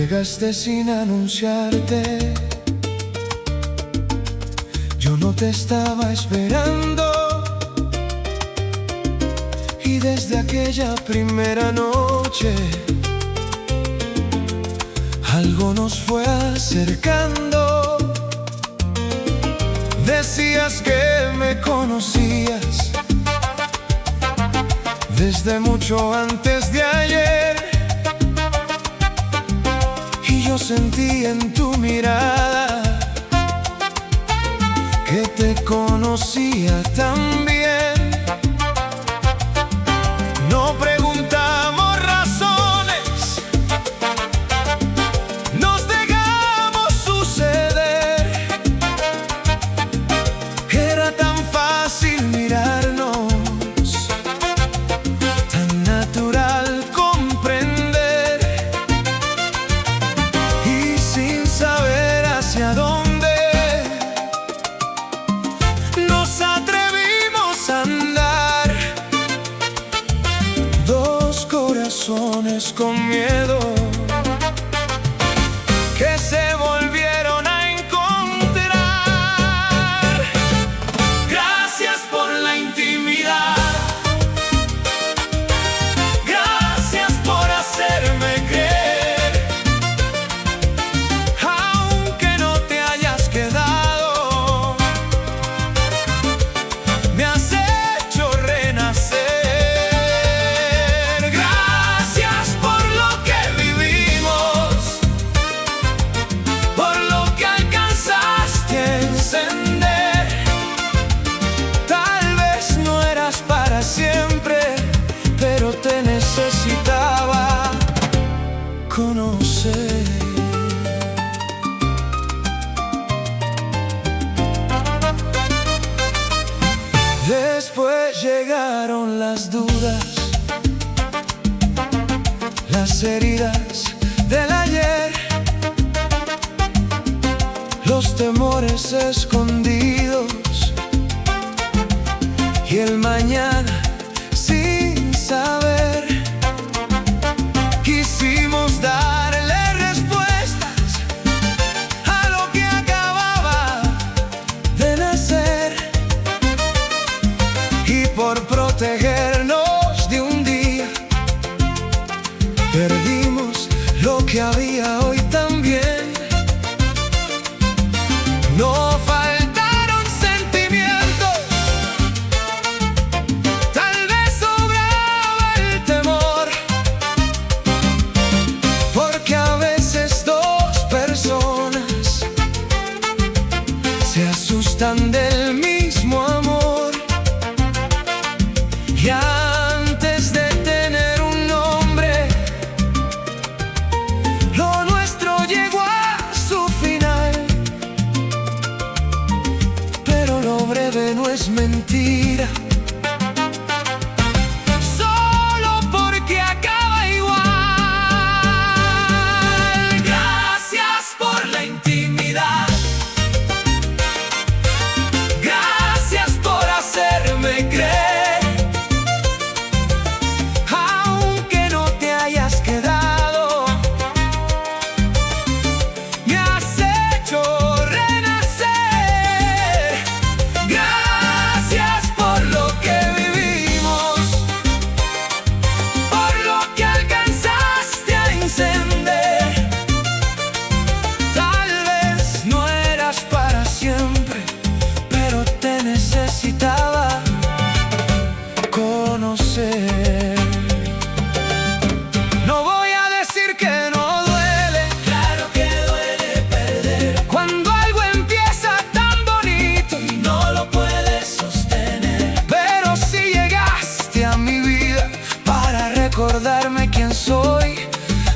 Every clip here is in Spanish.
Llegaste sin anunciarte, yo no te estaba esperando. Y desde aquella primera noche algo nos fue acercando. Decías que me conocías desde mucho antes de ayer, y yo sentí en tu mirada que te conocía también. No preguntamos razones, nos dejamos suceder. Era tan fácil mirarnos, tan natural comprender, y sin saber hacia dónde nos atrevimos a andar. Dos corazones con miedo que se volvieron a encontrar. Gracias por la intimidad, gracias por hacerme creer. Aunque no te hayas quedado, me has hecho renacer. Gracias por lo que vivimos, por lo que alcanzaste a encender. Tal vez no eras para siempre, pero te necesitaba conocer. Después llegaron las dudas, las heridas del ayer, los temores escondidos y el mañana sin saber. Quisimos darle respuestas a lo que acababa de nacer, y por protegernos de un día perdimos lo que había hoy también. No faltaron sentimientos, tal vez sobraba el temor, porque a veces dos personas se asustan del mismo amor. Y antes de tener un nombre, lo nuestro llegó a su final. Pero lo breve no es mentira, solo porque acaba igual. Gracias por la intimidad, gracias por hacerme creer. Aunque no te hayas quedado, me has hecho renacer. Gracias por lo que vivimos, por lo que alcanzaste a encender. Tal vez no eras para siempre, pero te necesitaba conocer. No voy a decir que no duele, claro que duele perder. Cuando algo empieza tan bonito y no lo puedes sostener. Pero si llegaste a mi vida para recordarme quién soy,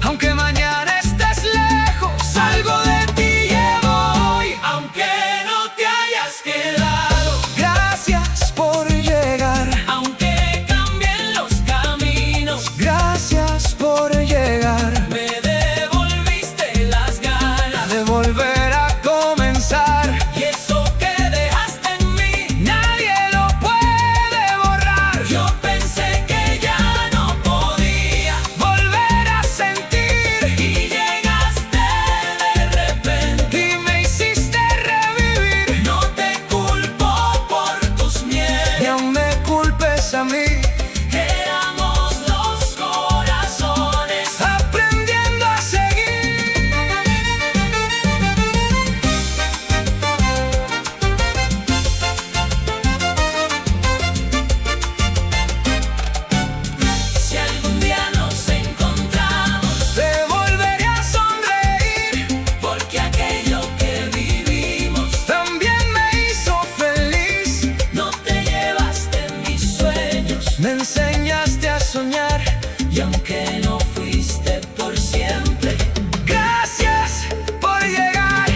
aunque mañana estés lejos, algo de ti llevo hoy. Aunque no te hayas quedado, gracias por llegar. Aunque cambien los caminos, gracias por llegar. Me devolviste las ganas de volver a comenzar. Y eso que dejaste en mí, nadie lo puede borrar. Yo pensé que ya no podía volver y aunque no fuiste por siempre, gracias por llegar.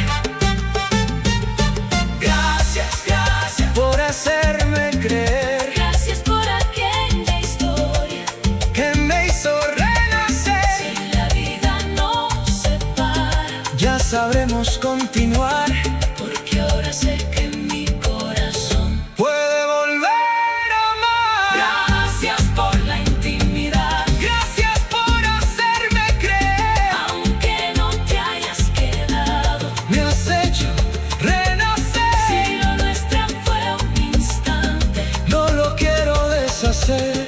Gracias, gracias por hacerme creer. Gracias por aquella historia que me hizo renacer. Si la vida nos separa, Ya sabremos continuar, porque ahora sé que mi corazón puede volver a amar. Gracias por la intimidad, Gracias por hacerme creer. aunque no te hayas quedado. Me has hecho renacer. Si lo nuestro fue un instante, No lo quiero deshacer.